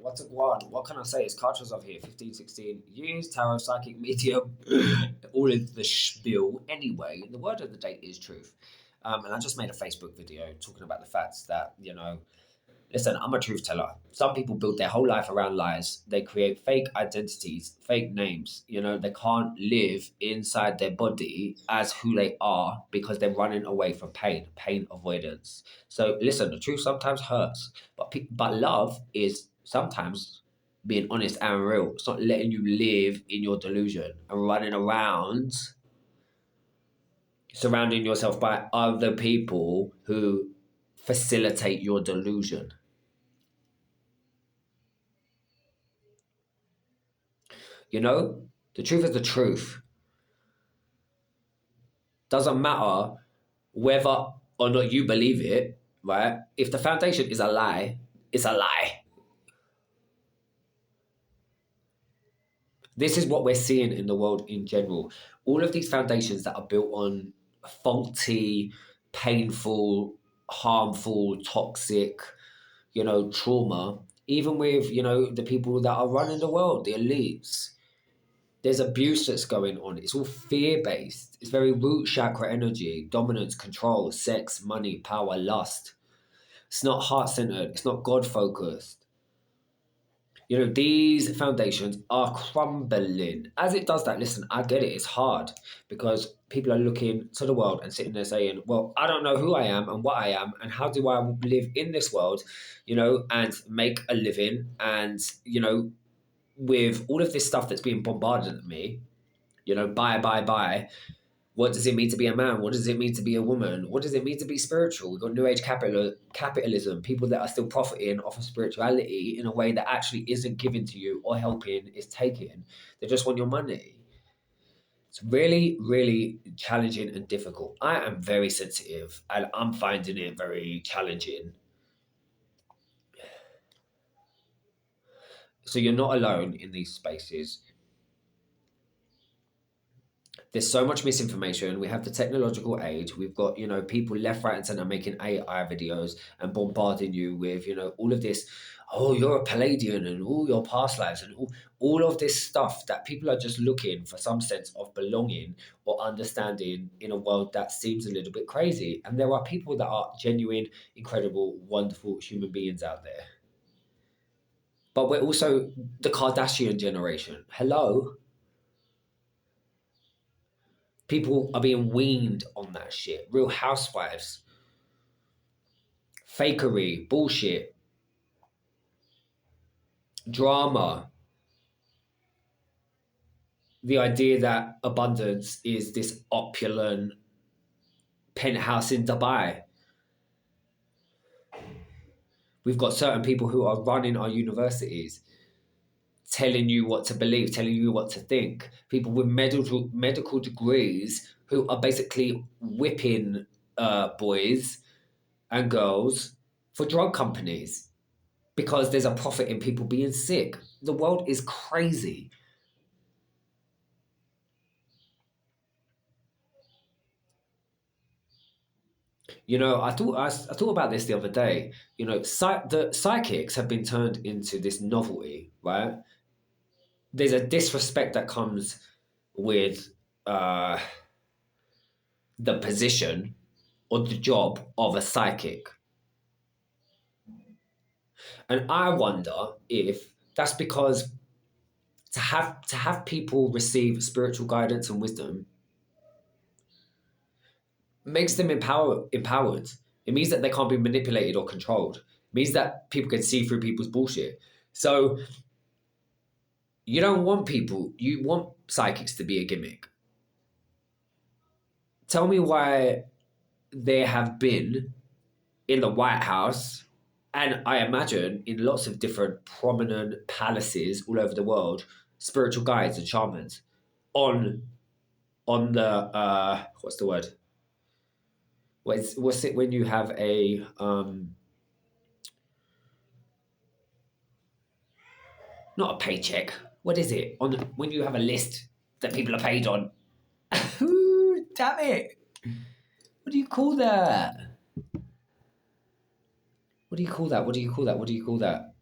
What's a guard? What can I say? It's cultures of here, 15, 16 years, tarot, psychic, medium, all of the spiel. Anyway, the word of the day is truth. And I just made a Facebook video talking about the facts that, listen, I'm a truth teller. Some people build their whole life around lies. They create fake identities, fake names. They can't live inside their body as who they are because they're running away from pain avoidance. So listen, the truth sometimes hurts, but love is sometimes being honest and real. It's not letting you live in your delusion and running around surrounding yourself by other people who facilitate your delusion. The truth is the truth. Doesn't matter whether or not you believe it, right? If the foundation is a lie, it's a lie. This is what we're seeing in the world in general. All of these foundations that are built on faulty, painful, harmful, toxic, trauma, even with, the people that are running the world, the elites. There's abuse that's going on. It's all fear based. It's very root chakra energy, dominance, control, sex, money, power, lust. It's not heart centered. It's not God focused. These foundations are crumbling. As it does that, listen, I get it. It's hard because people are looking to the world and sitting there saying, well, I don't know who I am and what I am and how do I live in this world, and make a living and, with all of this stuff that's being bombarded at me, buy. What does it mean to be a man? What does it mean to be a woman? What does it mean to be spiritual? We've got new age capitalism, people that are still profiting off of spirituality in a way that actually isn't given to you or helping, is taken. They just want your money. It's really, really challenging and difficult. I am very sensitive and I'm finding it very challenging. So you're not alone in these spaces. There's so much misinformation. We have the technological age. We've got, people left, right, and center making AI videos and bombarding you with, all of this. Oh, you're a Palladian and all your past lives and all of this stuff that people are just looking for some sense of belonging or understanding in a world that seems a little bit crazy. And there are people that are genuine, incredible, wonderful human beings out there. But we're also the Kardashian generation. Hello? People are being weaned on that shit. Real Housewives. Fakery. Bullshit. Drama. The idea that abundance is this opulent penthouse in Dubai. We've got certain people who are running our universities, telling you what to believe, telling you what to think. People with medical degrees who are basically whipping boys and girls for drug companies because there's a profit in people being sick. The world is crazy. I thought about this the other day. The psychics have been turned into this novelty, right? There's a disrespect that comes with uh, the position or the job of a psychic, and I wonder if that's because to have people receive spiritual guidance and wisdom makes them empowered. It means that they can't be manipulated or controlled. It means that people can see through people's bullshit. So you don't want you want psychics to be a gimmick. Tell me why there have been in the White House, and I imagine in lots of different prominent palaces all over the world, spiritual guides and shamans on the what's the word? What's it when you have a not a paycheck? What is it when you have a list that people are paid on? Ooh, damn it! What do you call that? What do you call that? What do you call that? What do you call that?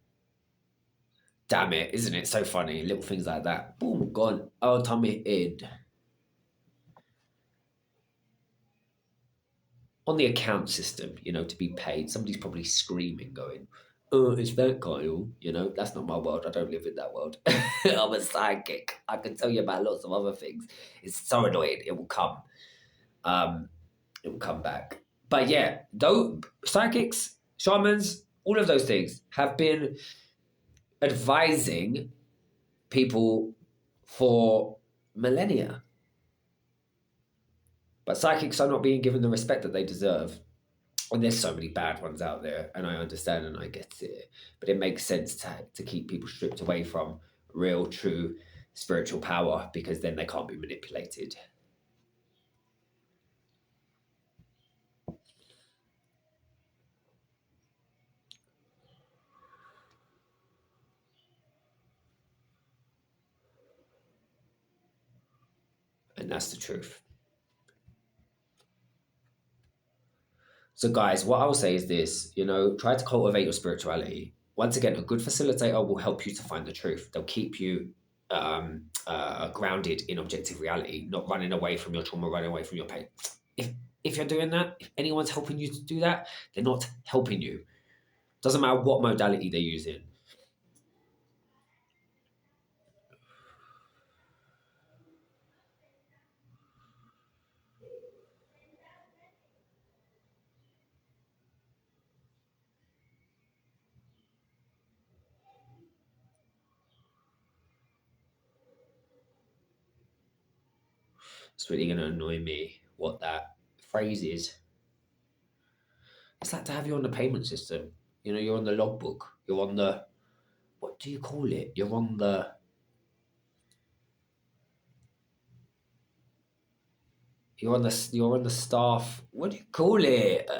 Damn it, isn't it so funny? Little things like that. Boom, gone. Oh, Tommy in. On the account system, to be paid, somebody's probably screaming, going, "Oh, it's that Kyle." That's not my world. I don't live in that world. I'm a psychic. I can tell you about lots of other things. It's so annoying. It will come. Um, it will come back. But yeah, though psychics, shamans, all of those things have been advising people for millennia. But psychics are not being given the respect that they deserve. And there's so many bad ones out there, and I understand and I get it. But it makes sense to keep people stripped away from real, true spiritual power because then they can't be manipulated. And that's the truth. So, guys, what I'll say is this try to cultivate your spirituality. Once again, a good facilitator will help you to find the truth. They'll keep you grounded in objective reality, not running away from your trauma, running away from your pain. If you're doing that, if anyone's helping you to do that, they're not helping you. Doesn't matter what modality they're using. It's really going to annoy me what that phrase is. It's like to have you on the payment system. You're on the logbook. You're on the, what do you call it? You're on the staff. What do you call it?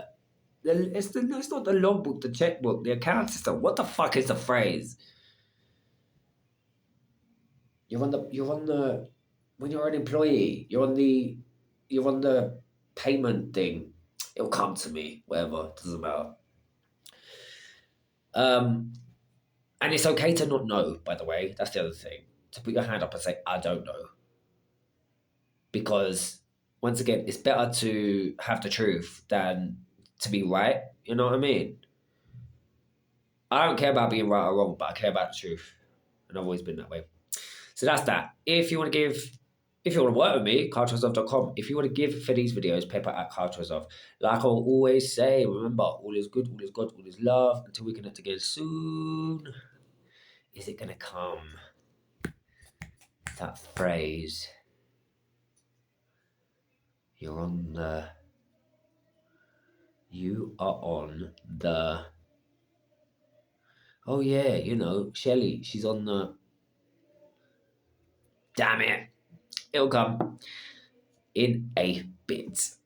It's not the logbook, the checkbook, the account system. What the fuck is the phrase? You're on the when you're an employee. You're on the payment thing. It'll come to me. Whatever, doesn't matter. Um, and it's okay to not know. By the way, that's the other thing. To put your hand up and say, "I don't know," because once again, it's better to have the truth than to be right. You know what I mean? I don't care about being right or wrong, but I care about the truth, and I've always been that way. So that's that. If you want to work with me, carltrezov.com. If you want to give for these videos, paper at carltrezov. Like I'll always say, remember, all is good, all is God, all is love. Until we connect again soon. Is it gonna come? That phrase. You are on the. Oh yeah, Shelley. She's on the. Damn it! It'll come in a bit.